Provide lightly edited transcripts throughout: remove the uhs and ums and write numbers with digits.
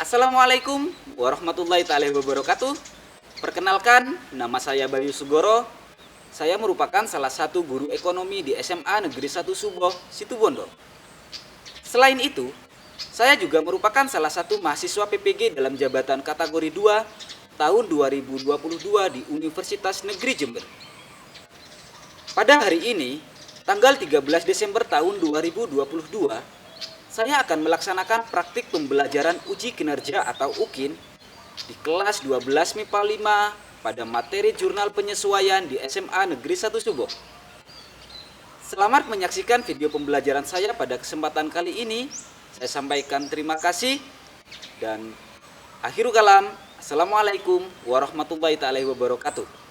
Assalamualaikum warahmatullahi wabarakatuh. Perkenalkan, nama saya Bayu Sugoro. Saya merupakan salah satu guru ekonomi di SMA Negeri 1 Suboh, Situbondo. Selain itu, saya juga merupakan salah satu mahasiswa PPG dalam jabatan kategori 2 tahun 2022 di Universitas Negeri Jember. Pada hari ini, tanggal 13 Desember tahun 2022, saya akan melaksanakan praktik pembelajaran uji kinerja atau UKIN di kelas 12 MIPA 5 pada materi jurnal penyesuaian di SMA Negeri 1 Suboh. Selamat menyaksikan video pembelajaran saya pada kesempatan kali ini. Saya sampaikan terima kasih dan akhirul kalam. Assalamualaikum warahmatullahi wabarakatuh.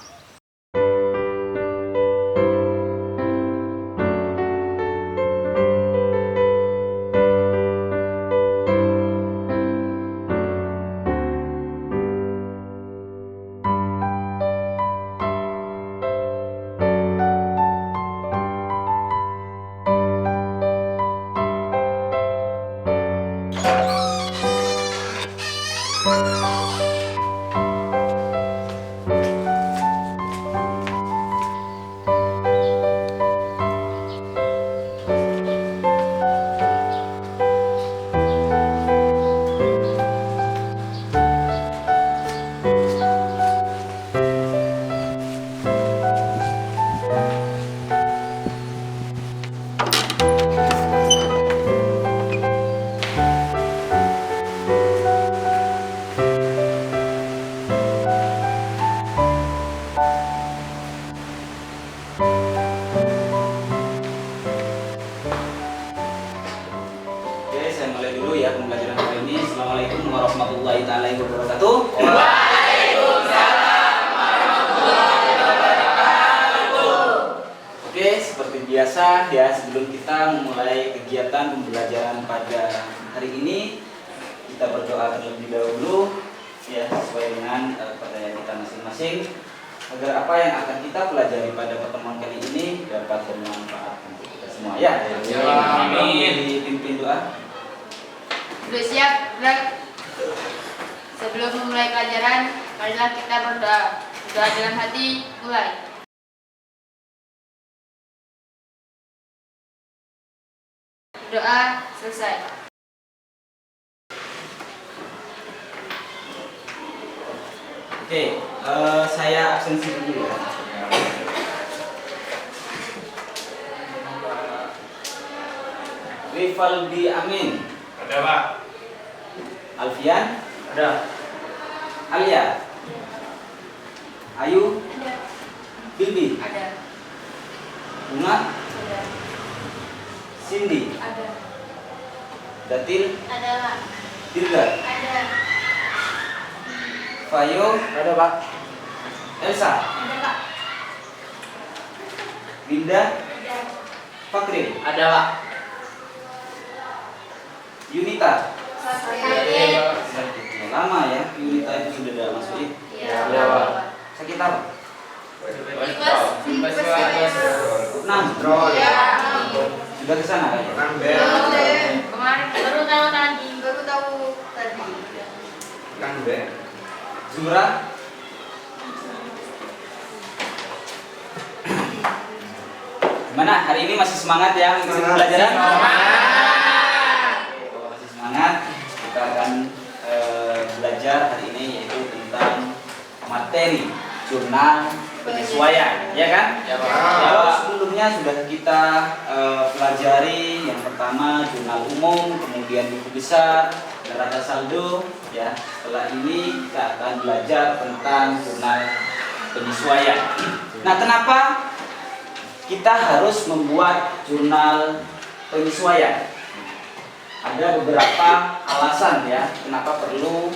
Saya mulai dulu ya pembelajaran kali ini. Assalamualaikum warahmatullahi wabarakatuh. Waalaikumsalam warahmatullahi wabarakatuh. Oke, seperti biasa ya, sebelum kita memulai kegiatan pembelajaran pada hari ini, kita berdoa terlebih dahulu ya, sesuai dengan pertanyaan kita masing-masing, agar apa yang akan kita pelajari pada pertemuan kali ini dapat bermanfaat untuk kita semua ya. Amin. Dipimpin doa. Sudah siap, Brak? Sebelum memulai pelajaran, marilah kita berdoa. Doa dalam hati, mulai. Doa selesai. Oke, saya absensi dulu ya. Rivaldi Amin. Ada, Pak. Alfian. Ada. Alia. Ayu. Ada. Bilbi. Ada. Bunga. Ada. Cindy. Ada. Datil. Ada, Pak. Dirga. Ada. Fayo. Ada, Pak. Elsa. Ada, Pak. Winda. Ada. Fakrin. Ada, Pak. Yunita. Ada. Lama ya, Yunita itu sudah ada masukin. Iya, Ada, Pak. Sakit apa? Tipes. Enam. Iya. Sudah ke sana kan? Kemarin baru tahu tadi. Baru tahu tadi. Zura. Gimana? Hari ini masih semangat ya mengikuti pelajaran? Masih semangat. Kita akan belajar hari ini yaitu tentang materi jurnal penyesuaian, ya kan? Ya, Pak. Kalau sebelumnya sudah kita pelajari yang pertama jurnal umum, kemudian buku besar, neraca saldo, ya. Setelah ini kita akan belajar tentang jurnal penyesuaian. Nah, kenapa kita harus membuat jurnal penyesuaian? Ada beberapa alasan ya, kenapa perlu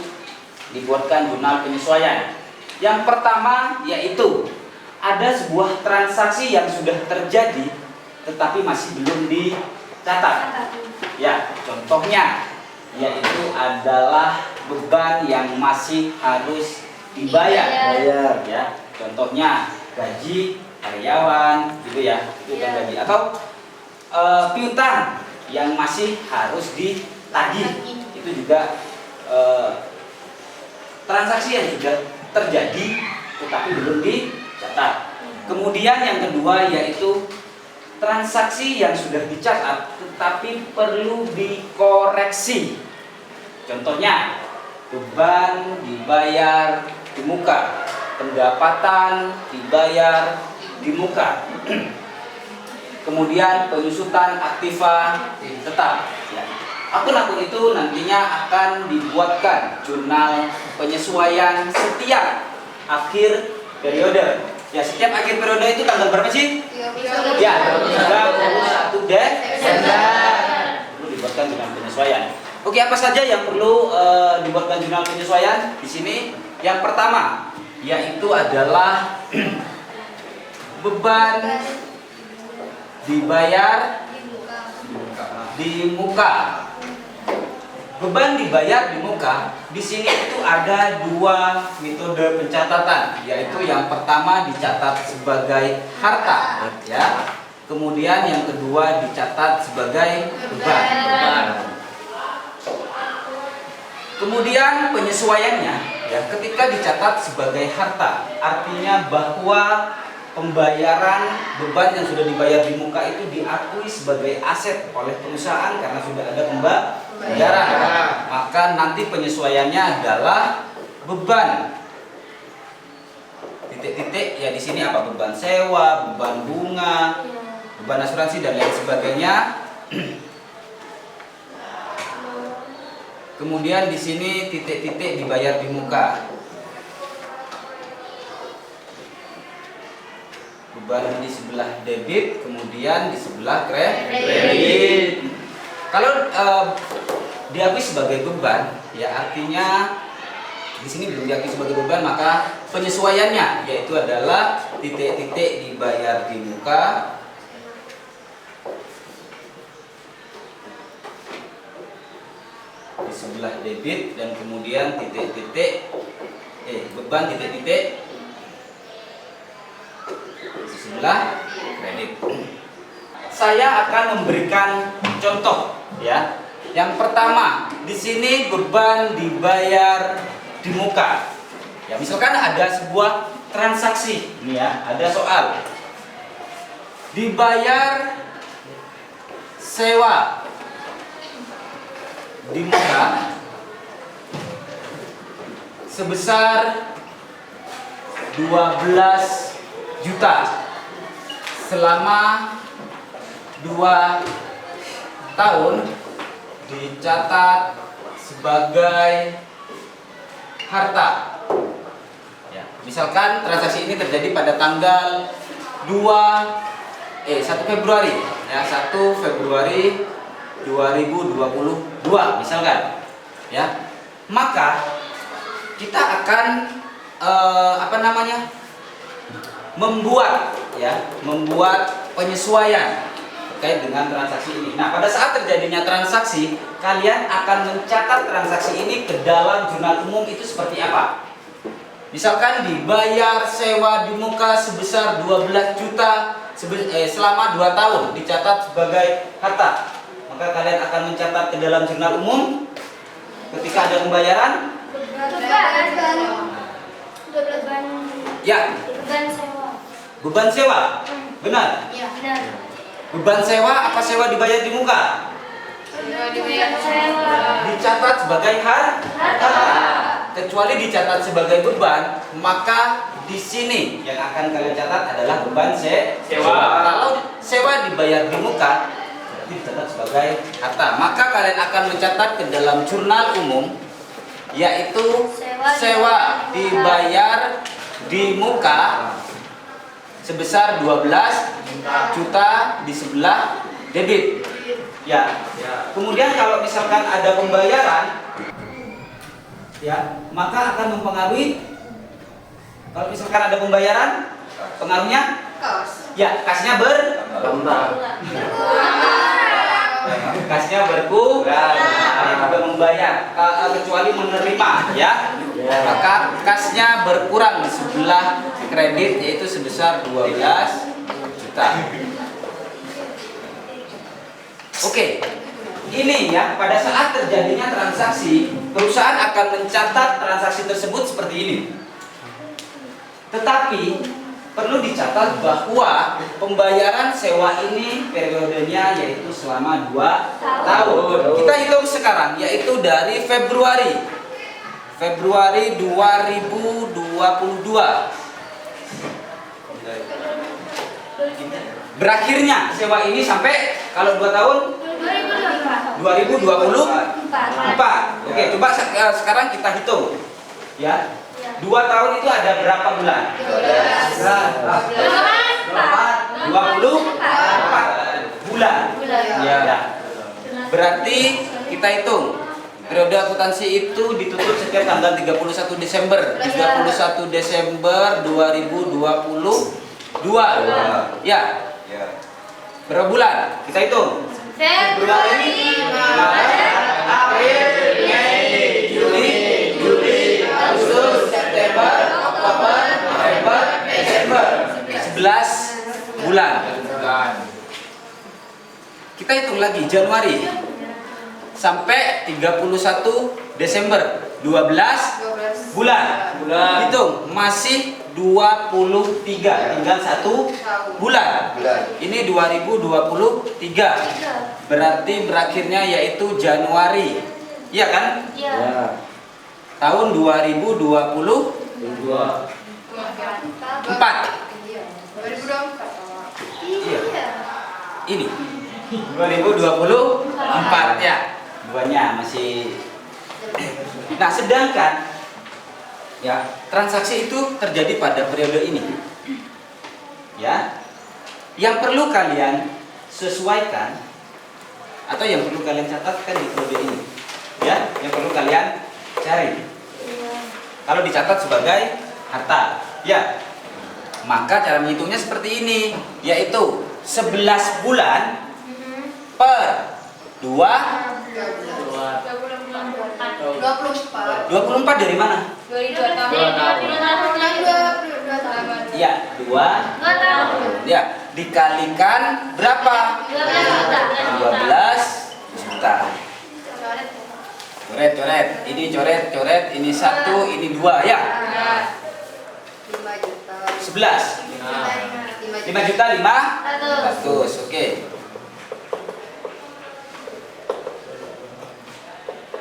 dibuatkan jurnal penyesuaian. Yang pertama yaitu ada sebuah transaksi yang sudah terjadi tetapi masih belum dicatat. Ya, contohnya yaitu adalah beban yang masih harus dibayar. Ya, contohnya gaji karyawan gitu ya, itu kan gaji, atau piutang yang masih harus ditagih, itu juga transaksi yang sudah terjadi tetapi belum dicatat. Kemudian yang kedua yaitu transaksi yang sudah dicatat tetapi perlu dikoreksi. Contohnya, beban dibayar di muka, pendapatan dibayar di muka. Kemudian penyusutan aktiva tetap. Ya. Akun-akun itu nantinya akan dibuatkan jurnal penyesuaian setiap akhir periode. Ya, setiap akhir periode itu tanggal berapa sih? Ya, 31 Desember. Perlu dibuatkan jurnal penyesuaian. Oke, apa saja yang perlu dibuatkan jurnal penyesuaian di sini? Yang pertama, yaitu adalah beban dibayar di muka. Beban dibayar di muka, di sini itu ada dua metode pencatatan, yaitu yang pertama dicatat sebagai harta, ya. Kemudian yang kedua dicatat sebagai beban. Kemudian penyesuaiannya, ya, ketika dicatat sebagai harta, artinya bahwa pembayaran beban yang sudah dibayar di muka itu diakui sebagai aset oleh perusahaan karena sudah ada pembayaran. Maka nanti penyesuaiannya adalah beban. Titik-titik ya di sini apa? Beban sewa, beban bunga, beban asuransi dan lain sebagainya. Kemudian di sini titik-titik dibayar di muka. Beban di sebelah debit, kemudian di sebelah kredit. Kalau diakui sebagai beban, ya artinya di sini belum diakui sebagai beban, maka penyesuaiannya yaitu adalah titik-titik dibayar di muka, di sebelah debit, dan kemudian titik-titik beban titik-titik di sebelah kredit. Saya akan memberikan contoh, ya. Yang pertama, di sini beban dibayar di muka. Ya, misalkan ada sebuah transaksi, ini ya, ada soal. Dibayar sewa di muka sebesar 12 juta selama 2 tahun, dicatat sebagai harta. Ya, misalkan transaksi ini terjadi pada tanggal 1 Februari, ya, 1 Februari 2022 misalkan. Ya. Maka kita akan membuat penyesuaian terkait dengan transaksi ini. Nah, pada saat terjadinya transaksi, kalian akan mencatat transaksi ini ke dalam jurnal umum itu seperti apa. Misalkan dibayar sewa di muka sebesar 12 juta selama 2 tahun, dicatat sebagai harta. Maka kalian akan mencatat ke dalam jurnal umum ketika ada pembayaran. Ya. Beban sewa. Benar? Iya, benar. Beban sewa, apa sewa dibayar di muka? Dicatat sebagai harta. Kecuali dicatat sebagai beban, maka di sini yang akan kalian catat adalah beban sewa. Kalau sewa dibayar di muka, dicatat sebagai harta. Maka kalian akan mencatat ke dalam jurnal umum, yaitu sewa dibayar di muka sebesar 12 juta di sebelah debit. Ya. Kemudian kalau misalkan ada pembayaran, ya, maka akan mempengaruhi. Kalau misalkan ada pembayaran, pengaruhnya ya, kasnya bertambah. Kasnya berkurang. Juga membayar kecuali menerima, ya. Maka kasnya berkurang di sebelah kredit, yaitu sebesar 12 juta. Oke. ini ya, pada saat terjadinya transaksi, perusahaan akan mencatat transaksi tersebut seperti ini. Tetapi perlu dicatat bahwa pembayaran sewa ini periodenya yaitu selama 2 tahun. Kita hitung sekarang, yaitu dari Februari 2022. Berakhirnya sewa ini sampai kalau 2 tahun 2024. Oke, coba sekarang kita hitung ya. 2 tahun itu ada berapa bulan? 24 bulan. Ya. Berarti kita hitung periode akuntansi itu ditutup setiap tanggal 31 Desember 2022. Ya. Berapa bulan? Kita hitung. Februari, Maret, April, Mei, Juni, Agustus, September, Oktober, November, Desember. 11 bulan. Kita hitung lagi Januari sampai 31 Desember, 12 bulan. Hitung masih 23, tinggal 1 bulan. Ini 2023. Berarti berakhirnya yaitu Januari. Iya kan? Ya. Tahun 2024. 2024. Iya. Ini 2024 ya. Duanya masih. Nah, sedangkan ya, transaksi itu terjadi pada periode ini. Ya. Yang perlu kalian sesuaikan atau yang perlu kalian catatkan di periode ini. Ya, yang perlu kalian cari. Kalau dicatat sebagai harta, ya. Maka cara menghitungnya seperti ini, yaitu 11 bulan per 24 dari mana? Ya, 2 ya, dikalikan berapa? 12 juta. Coret, ini coret, ini 1, ini 2 ya. 11. 5 juta 500. Oke.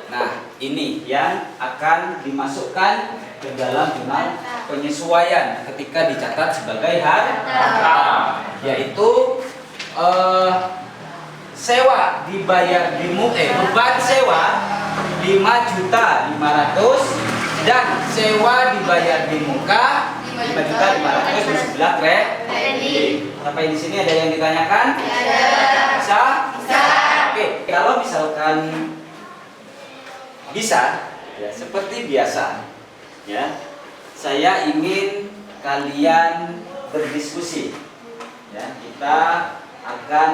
Nah, ini yang akan dimasukkan ke dalam jurnal penyesuaian ketika dicatat sebagai harta, yaitu sewa dibayar di beban sewa 5.500.000 dan sewa dibayar di muka 5.500.000 di sebelah kredit. Sampai di sini ada yang ditanyakan? Bisa? Oke, kalau misalkan bisa, ya, seperti biasa, ya, saya ingin kalian berdiskusi. Ya, kita akan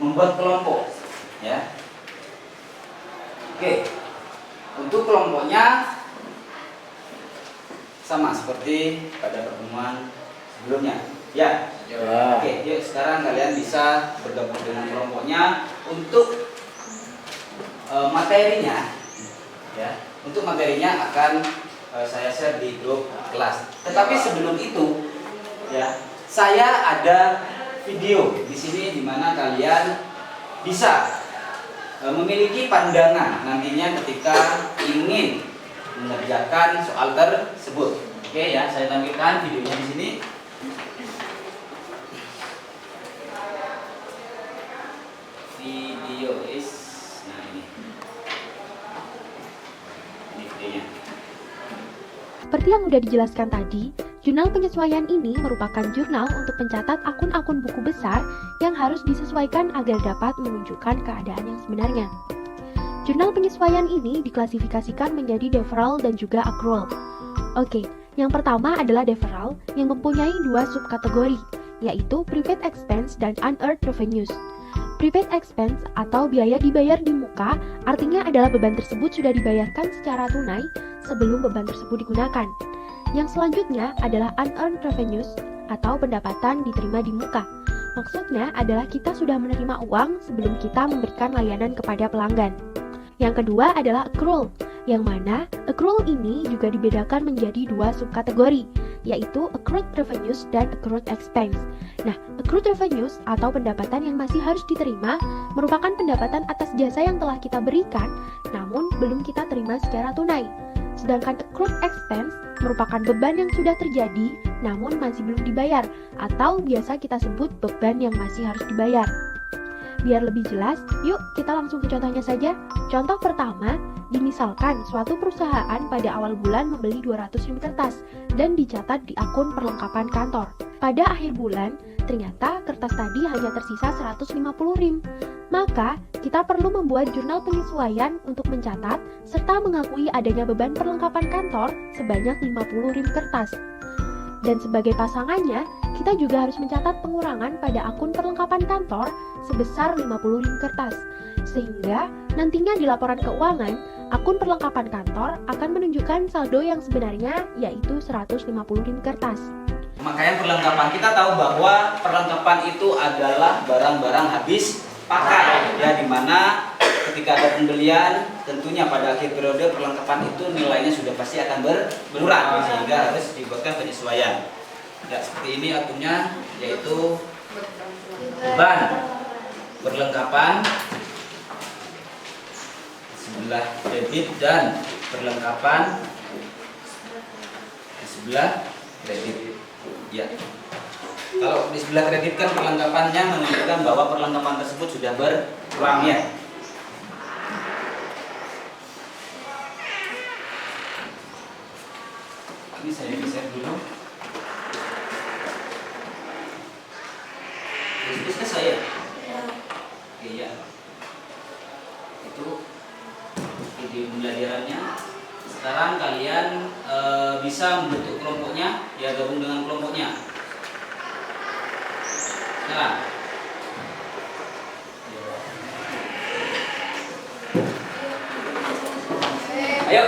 membuat kelompok, ya. Oke, untuk kelompoknya sama seperti pada pertemuan sebelumnya, ya. Oke, yuk sekarang kalian bisa bergabung dengan kelompoknya untuk materinya, ya. Untuk materinya akan saya share di grup kelas. Tetapi sebelum itu, ya, saya ada video di sini di mana kalian bisa memiliki pandangan nantinya ketika ingin mengerjakan soal tersebut. Oke ya, saya tampilkan videonya di sini. Video is, nah ini videonya. Seperti yang sudah dijelaskan tadi, jurnal penyesuaian ini merupakan jurnal untuk mencatat akun-akun buku besar yang harus disesuaikan agar dapat menunjukkan keadaan yang sebenarnya. Jurnal penyesuaian ini diklasifikasikan menjadi deferral dan juga accrual. Oke, yang pertama adalah deferral yang mempunyai 2 subkategori, yaitu prepaid expense dan unearned revenues. Prepaid expense atau biaya dibayar di muka artinya adalah beban tersebut sudah dibayarkan secara tunai sebelum beban tersebut digunakan. Yang selanjutnya adalah unearned revenues atau pendapatan diterima di muka. Maksudnya adalah kita sudah menerima uang sebelum kita memberikan layanan kepada pelanggan. Yang kedua adalah accrual, yang mana accrual ini juga dibedakan menjadi dua subkategori, yaitu accrued revenues dan accrued expense. Nah, accrued revenues atau pendapatan yang masih harus diterima merupakan pendapatan atas jasa yang telah kita berikan, namun belum kita terima secara tunai. Sedangkan accrued expense merupakan beban yang sudah terjadi, namun masih belum dibayar, atau biasa kita sebut beban yang masih harus dibayar. Biar lebih jelas, yuk kita langsung ke contohnya saja. Contoh pertama, dimisalkan suatu perusahaan pada awal bulan membeli 200 rim kertas dan dicatat di akun perlengkapan kantor. Pada akhir bulan, ternyata kertas tadi hanya tersisa 150 rim. Maka, kita perlu membuat jurnal penyesuaian untuk mencatat serta mengakui adanya beban perlengkapan kantor sebanyak 50 rim kertas. Dan sebagai pasangannya, kita juga harus mencatat pengurangan pada akun perlengkapan kantor sebesar 50 rim kertas. Sehingga nantinya di laporan keuangan, akun perlengkapan kantor akan menunjukkan saldo yang sebenarnya yaitu 150 rim kertas. Pemakaian perlengkapan, kita tahu bahwa perlengkapan itu adalah barang-barang habis pakai, ya, dimana ketika ada pembelian tentunya pada akhir periode perlengkapan itu nilainya sudah pasti akan berkurang, sehingga harus dibuatkan penyesuaian. Ya, seperti ini akunnya, yaitu beban perlengkapan sebelah debit dan perlengkapan di sebelah kredit. Ya. Kalau di sebelah kredit kan perlengkapannya menunjukkan bahwa perlengkapan tersebut sudah berkurang, ya. Ini saya geser dulu. Bisa saya? Iya. Itu ide pembelajarannya. Sekarang kalian bisa membentuk kelompoknya, ya, gabung dengan kelompoknya. Nah, ayo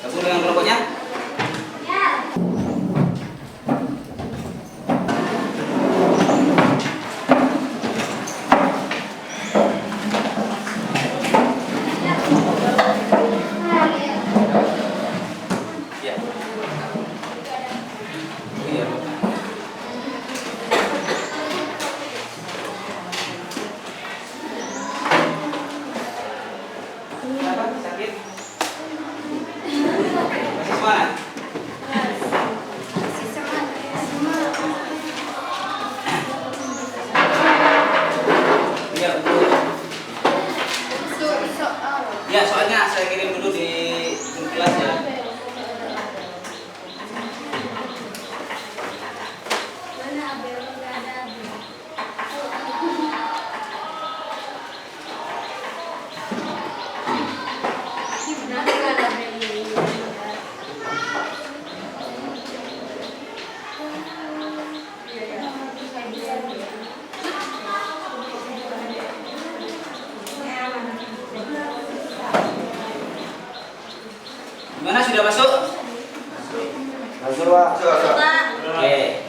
gabung dengan kelompoknya. Ya. Iya. Sakit? Masih semangat? Iya, betul. Ya, soalnya saya kirim dulu di kelas, ya. Gimana, sudah masuk? Masuk, Pak. Oke.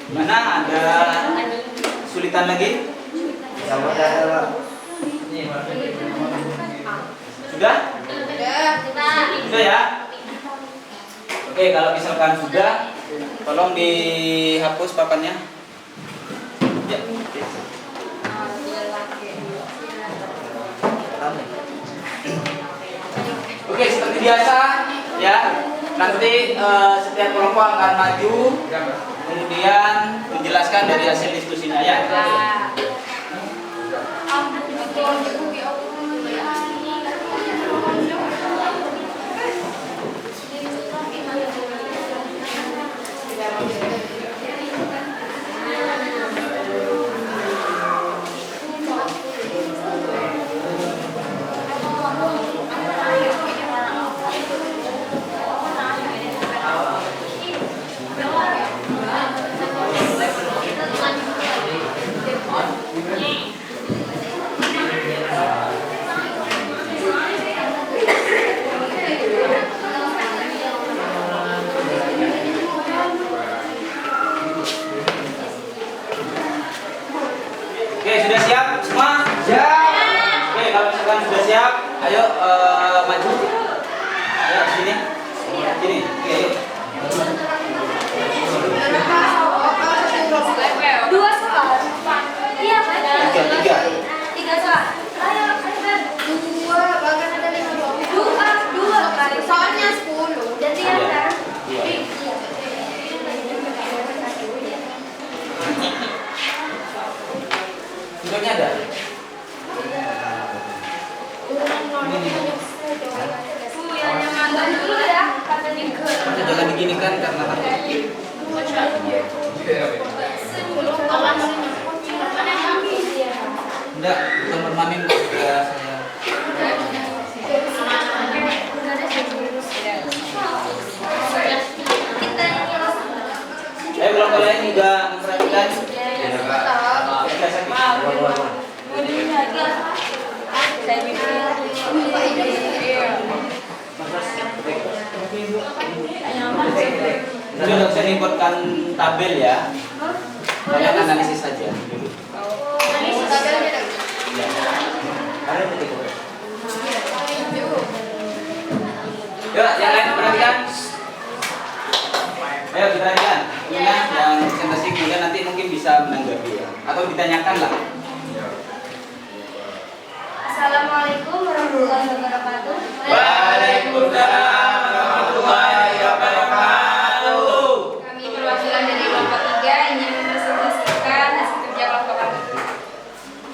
Mana ada kesulitan lagi? Sama ada Pak. Sudah? Sudah ya? Oke, kalau misalkan sudah, tolong dihapus papannya. Ya. Oke, seperti biasa ya. Nanti setiap kelompok akan maju, kemudian menjelaskan dari hasil diskusinya ya. Oke, sudah siap semua? Siap. Oke, kalau misalkan sudah siap, ayo maju. Ayo sini. Sini. Oke, ayo. Dua soal. Iya, Tiga. tiga soal. Dua kali. Soalnya 10. Jadi yang Iya. kan? Iya. Sudahnya ada? Yang mantan dulu ya, katanya ke. Jangan diginikan karena nanti. Enggak, bukan permanen ya saya. Ayo kelompok lain juga memperhatikan. Kita sakit. Jadi udah bisa dibuatkan tabel ya. Kalian analisis saja dulu. Yuk, yang lain perhatikan. Ayo kita perhatikan. Kemudian yang presentasi kemudian nanti mungkin bisa menanggapi ya. Atau ditanyakan lah. Assalamualaikum warahmatullahi wabarakatuh. Waalaikumsalam warahmatullahi wabarakatuh. Kami perwakilan dari kelompok 3 ingin mempresentasikan hasil kerja kelompok kami.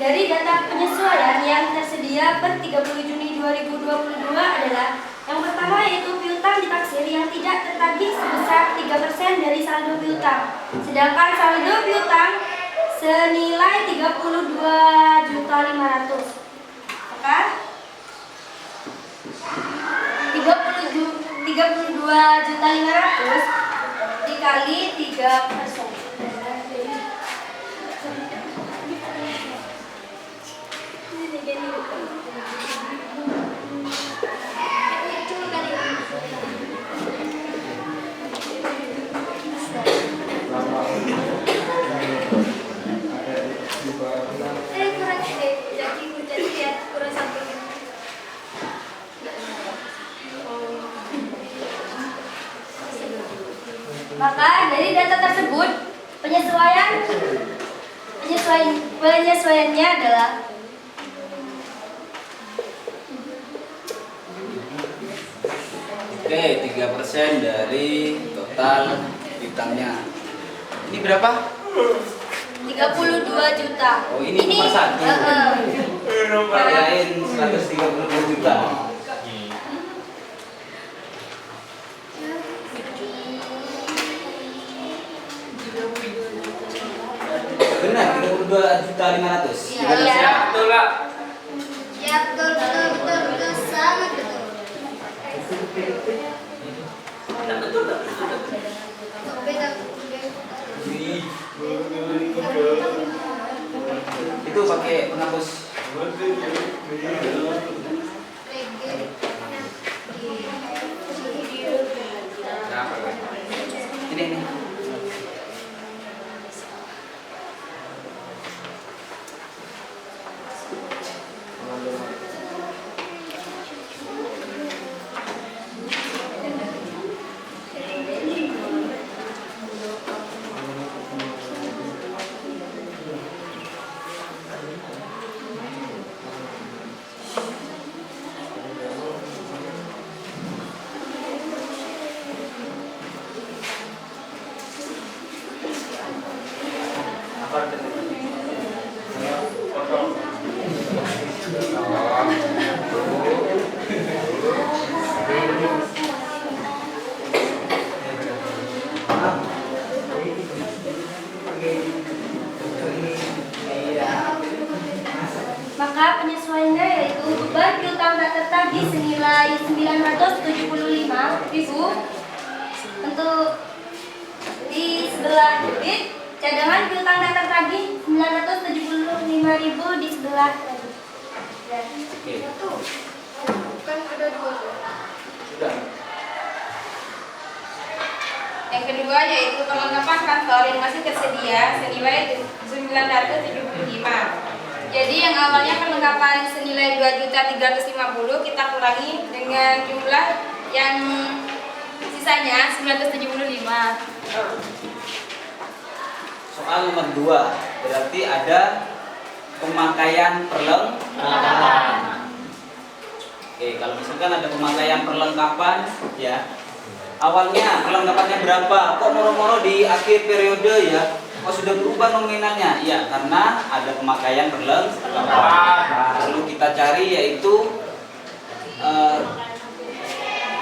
Dari data penyesuaian yang tersedia per 30 Juni 2022 adalah yang pertama yaitu piutang ditaksir yang tidak tertagih sebesar 3% dari saldo piutang. Sedangkan saldo piutang senilai 32.500.000. Maka 32.500.000 dikali 3%. Maka dari data tersebut penyesuaiannya adalah Oke, 3% dari total piutangnya. Ini berapa? 32 juta. Oh, ini nomor satu. Kalian 132 juta. Benar, 32.500.000. Iya. Betul, Pak. Ya, betul, sangat betul. Itu pakai penghapus. Ini. maka penyesuaiannya yaitu beban piutang tak tertagih senilai 975.000 untuk di sebelah debit, cadangan piutang tak tertagih 975.000 di sebelah kredit. Kan ada dua. Sudah. Yang kedua yaitu perlengkapan kantor yang masih tersedia senilai 975. Jadi yang awalnya perlengkapan senilai 2.350 kita kurangi dengan jumlah yang sisanya 975. Soal nomor 2, berarti ada pemakaian perlengkapan. Oke, kalau misalkan ada pemakaian perlengkapan, ya. Awalnya perlengkapannya berapa? Kok moro-moro di akhir periode ya? Kok sudah berubah nominalnya? Ya, karena ada pemakaian perlengkapan. Perlu kita cari yaitu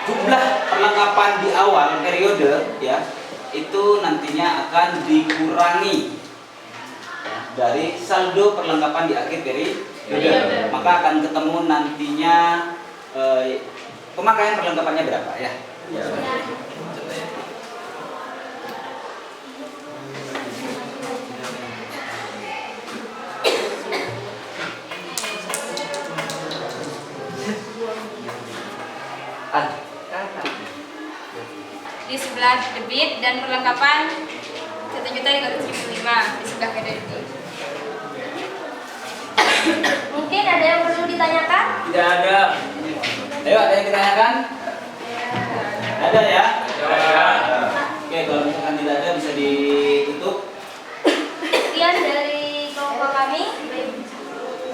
jumlah perlengkapan di awal periode ya. Itu nantinya akan dikurangi dari saldo perlengkapan di akhir periode. Maka akan ketemu nantinya pemakaian perlengkapannya berapa ya. Di sebelah debit dan perlengkapan 1.375 di sebelah kredit. Mungkin ada yang perlu ditanyakan? Tidak ada. Ayo, ada yang ditanyakan? Ada ya? Oke, kalau misalkan tidak ada bisa ditutup. Sekian dari kelompok kami.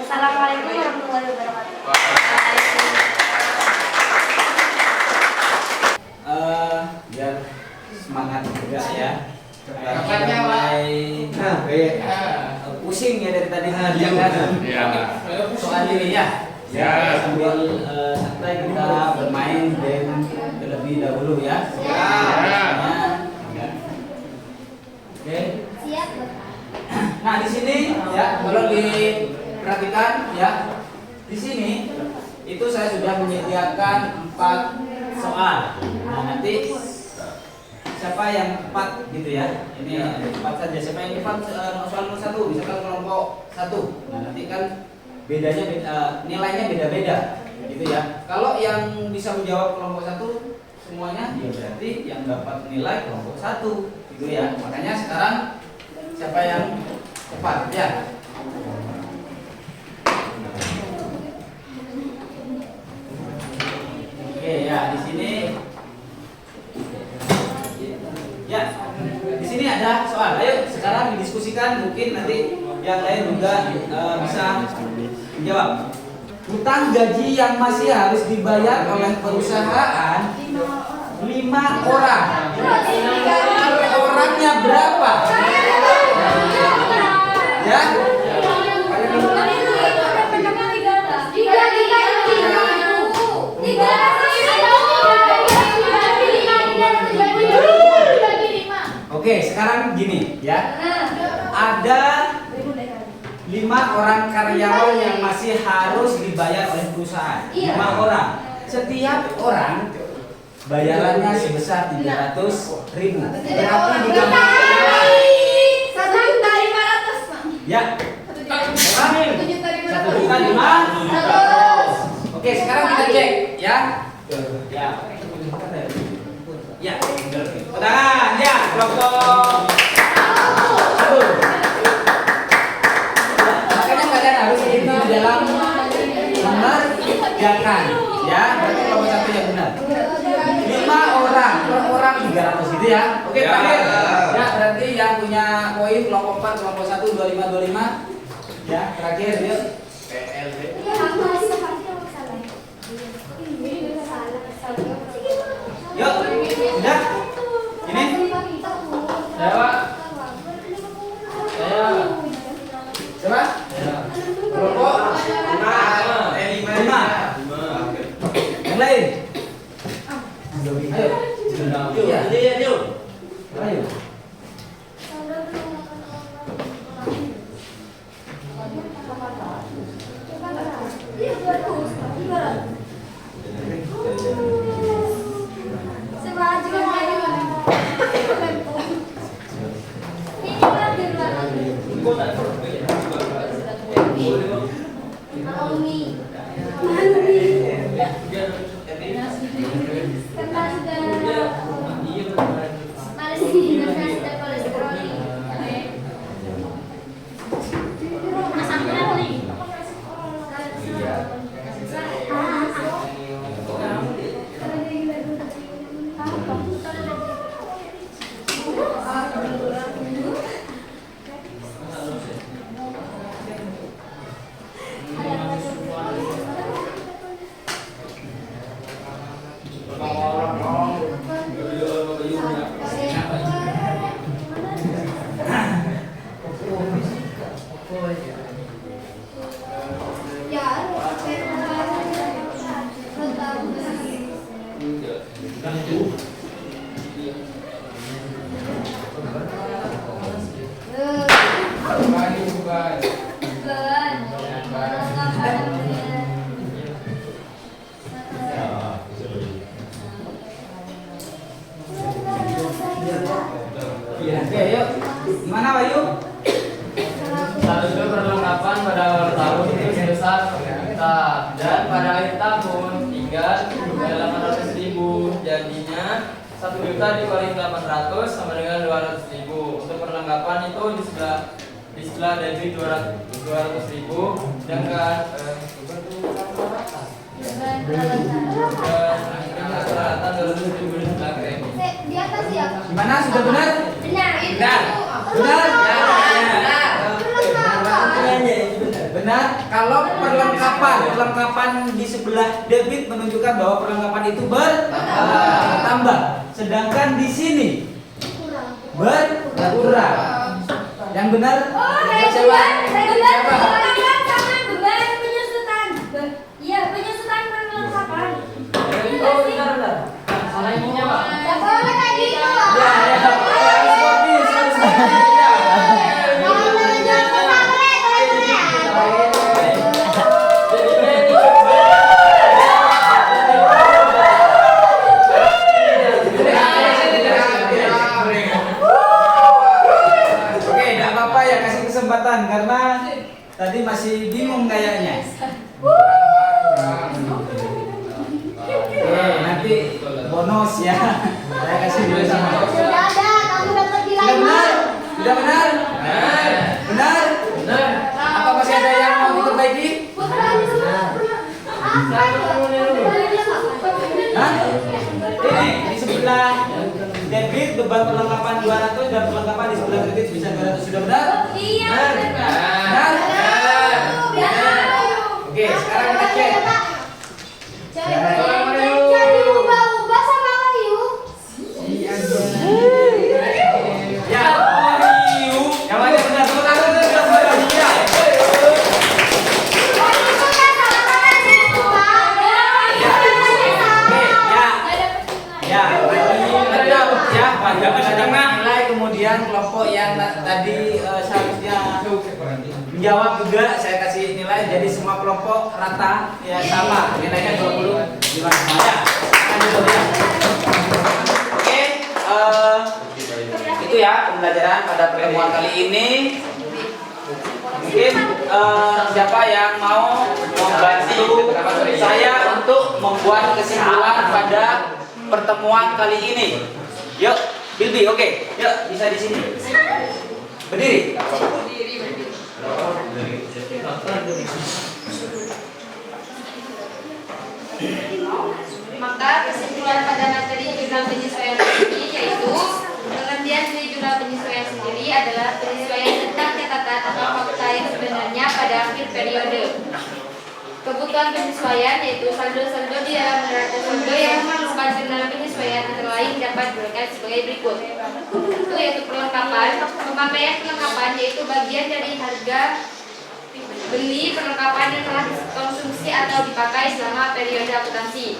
Assalamualaikum warahmatullahi wabarakatuh. Biar semangat juga ya. Kapannya, Pak? mulai pusing ya dari tadi kan. Soal ini ya. Ya. Sambil santai kita bermain game terlebih dahulu ya. Oke. Siap. Nah di sini ya kalau diperhatikan ya di sini itu saya sudah menyediakan 4 soal. Nah nanti siapa yang 4 gitu ya? Ini ada 4 saja. Siapa yang 4 soal nomor 1 misalkan kelompok 1. Nah nanti kan bedanya nilainya beda-beda gitu ya. Kalau yang bisa menjawab kelompok 1 semuanya ya berarti yang dapat nilai kelompok 1 gitu ya. Makanya sekarang siapa yang cepat ya? Oke ya di sini ya di sini ada soal. Ayo sekarang didiskusikan mungkin nanti yang lain juga bisa menjawab. Hutang gaji yang masih harus dibayar oleh perusahaan 5 orang. Orangnya berapa? Ya? Oke, sekarang gini ya. Ada 5 orang karyawan yang masih harus dibayar oleh perusahaan. 5 orang. Setiap orang bayarannya sebesar 300.000. Berarti dikali ya. 1.500.000. Oke, sekarang kita cek ya. Ya. Ya. Tangan ya, kelompok 1. Makanya kalian harus ini di dalam mengerjakan ya. Berarti kelompok 1 yang benar. 5 orang, per orang 300 gitu ya. Oke, terakhir. Ya, berarti yang punya poin kelompok 4, kelompok 1 25. Ya, terakhir yuk. Yuk, sudah? Ini? Saya, Pak. Saya. Siapa? Kelompok 5. Yang lain? Ayo. Ayo. Ayo. Oke, yuk. Gimana Wahyu? Saat itu perlengkapan pada awal tahun itu sebesar 1 juta dan pada akhir tahun tinggal 800.000. Jadinya 1 juta dikali 800 sama dengan 200.000. Untuk perlengkapan itu di sebelah debit 200.000 sedangkan peralatan 200.000 di sebelah kredit. Di atas ya? Gimana? Sudah benar? Benar. Benar. Benar? Benar. Kalau perlengkapan di sebelah debit menunjukkan bahwa perlengkapan itu bertambah. Sedangkan di sini berkurang. Yang benar? Oh, beban perlengkapan sama beban penyusutan. Iya, penyusutan perlengkapan. Oh, bentar. Salah ininya, Pak. Ya boleh kayak gitu. Ya, seperti Oke, enggak apa-apa ya, kasih kesempatan karena tadi masih bingung kayaknya. Oke, nanti bonus ya. Saya kasih dulu sama. Sudah ada, kamu dapat di Sudah lain. benar? Sudah benar? Benar? Benar. Apa masih ada yang mau diperbaiki? Hah? Ini di sebelah debit beban perlengkapan 200 dan perlengkapan di sebelah kredit bisa 200. Sudah benar? Iya. Benar? Oke, sekarang kita cek. Jadi ubah-ubah sama Wahyu. Ya, yang mana benar? Tepuk tangan dulu dong, Mbak Nadia. Ya, ya, pada nilai kemudian kelompok yang tadi seharusnya menjawab juga saya kasih nilai, jadi semua kelompok rata ya sama nilainya 20 gimana ya. Lanjut ya. Oke, itu ya pembelajaran pada pertemuan kali ini. Mungkin siapa yang mau membantu saya untuk membuat kesimpulan pada pertemuan kali ini? Yuk, Bilbi, oke. Yuk, bisa di sini. Berdiri. Maka kesimpulan pada materi jurnal penyesuaian ini yaitu pengertian dari jurnal penyesuaian sendiri adalah penyesuaian tentang catatan atau fakta yang sebenarnya pada akhir periode. Kebutuhan penyesuaian yaitu saldo-saldo di dalam neraca saldo yang memerlukan jurnal penyesuaian antara lain dapat diuraikan sebagai berikut. Itu yaitu perlengkapan, pemakaian perlengkapan yaitu bagian dari harga beli perlengkapan yang telah dikonsumsi atau dipakai selama periode akuntansi.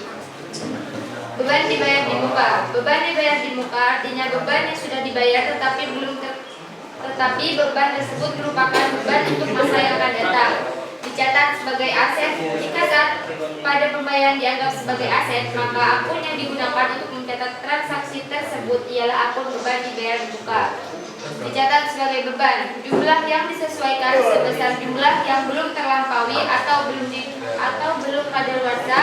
Beban dibayar di muka. Beban dibayar di muka artinya beban yang sudah dibayar tetapi beban tersebut merupakan beban untuk masa yang akan datang. Dicatat sebagai aset. Jika saat pada pembayaran dianggap sebagai aset, maka akun yang digunakan untuk mencatat transaksi tersebut ialah akun beban dibayar di muka. Dicatat sebagai beban. Jumlah yang disesuaikan sebesar jumlah yang belum terlampaui atau belum kadaluarsa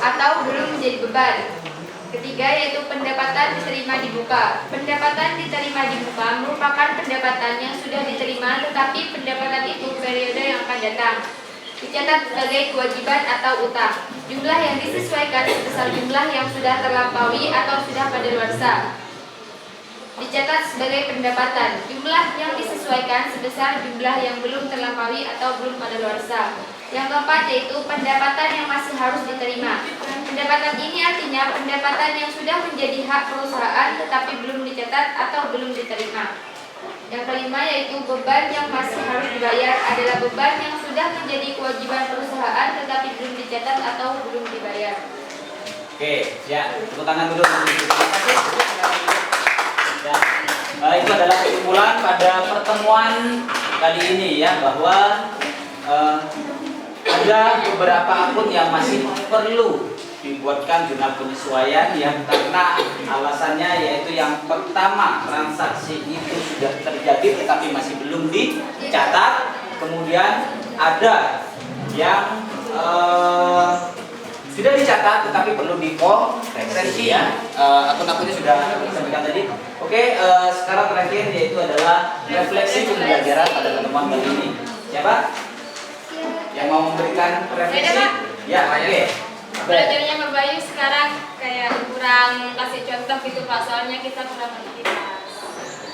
atau belum menjadi beban. Ketiga yaitu pendapatan diterima di muka. Pendapatan diterima di muka merupakan pendapatan yang sudah diterima tetapi pendapatan itu periode yang akan datang. Dicatat sebagai kewajiban atau utang. Jumlah yang disesuaikan sebesar jumlah yang sudah terlampaui atau sudah kadaluarsa. Dicatat sebagai pendapatan. Jumlah yang disesuaikan sebesar jumlah yang belum terlampaui atau belum kadaluarsa. Yang keempat yaitu pendapatan yang masih harus diterima. Pendapatan ini artinya pendapatan yang sudah menjadi hak perusahaan tetapi belum dicatat atau belum diterima. Yang kelima yaitu beban yang masih harus dibayar adalah beban yang sudah menjadi kewajiban perusahaan tetapi belum dicatat atau belum dibayar. Oke, ya, tepuk tangan dulu. Ya. Itu adalah kesimpulan pada pertemuan kali ini ya, bahwa ada beberapa akun yang masih perlu dibuatkan jurnal penyesuaian yang karena alasannya yaitu yang pertama, transaksi itu sudah terjadi tetapi masih belum dicatat. Kemudian ada yang sudah dicatat tetapi perlu dikoreksi ya. Akun-akunnya sudah disampaikan tadi. Oke, sekarang terakhir yaitu adalah refleksi pembelajaran pada pertemuan kali ini. Siapa yang mau memberikan refleksi? Ya, oke. Belajarnya Mbak Bayu sekarang kayak kurang kasih contoh gitu Pak, soalnya kita kurang mengerti Mas.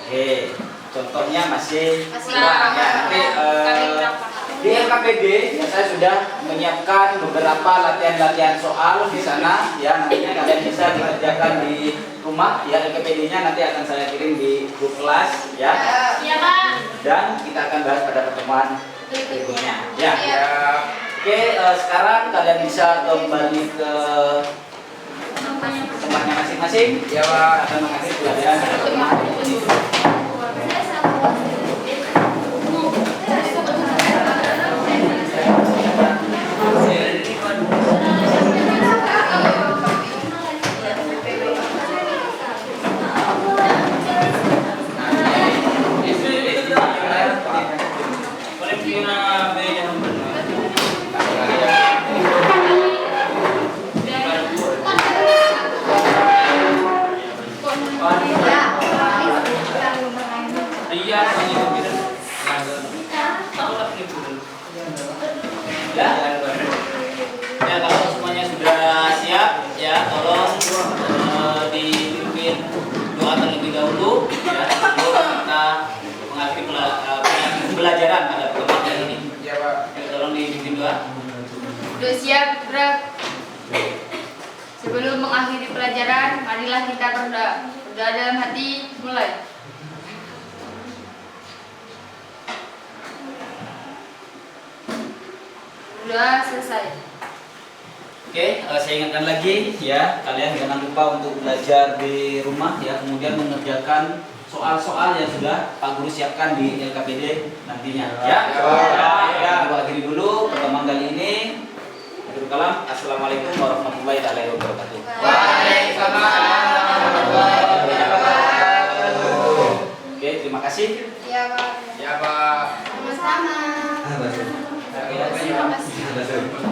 Oke, contohnya masih Masih kurang ya. Nanti kami kurang paham. di LKPD ya, saya sudah menyiapkan beberapa latihan-latihan soal di sana ya, nantinya kalian bisa dikerjakan di rumah ya. LKPD-nya nanti akan saya kirim di grup kelas ya. Iya Pak. Dan kita akan bahas pada pertemuan berikutnya ya. Iya. Oke, sekarang kalian bisa kembali ke tempatnya masing-masing. Ya, Pak. Akan mengakhiri pelajaran pada pertemuan ini. Ya, kalau semuanya sudah siap ya, tolong dipimpin doa terlebih dahulu ya, sebelum kita mengakhiri pembelajaran pada pertemuan kali ini. Ya, Pak. Ya, tolong dipimpin doa. Sudah siap, Bro? Sebelum mengakhiri pelajaran, marilah kita berdoa. Berdoa dalam hati, mulai. Berdoa selesai. Oke, saya ingatkan lagi ya, kalian jangan lupa untuk belajar di rumah ya, kemudian mengerjakan soal-soal yang sudah Pak Guru siapkan di LKPD nantinya ya. Ya, kita akhiri dulu pertemuan kali ini. Akhirul kalam, assalamualaikum warahmatullahi wabarakatuh. Waalaikumsalam warahmatullahi wabarakatuh. Oke, terima kasih. Iya, Pak. Ya, Pak. Sama-sama. Terima kasih.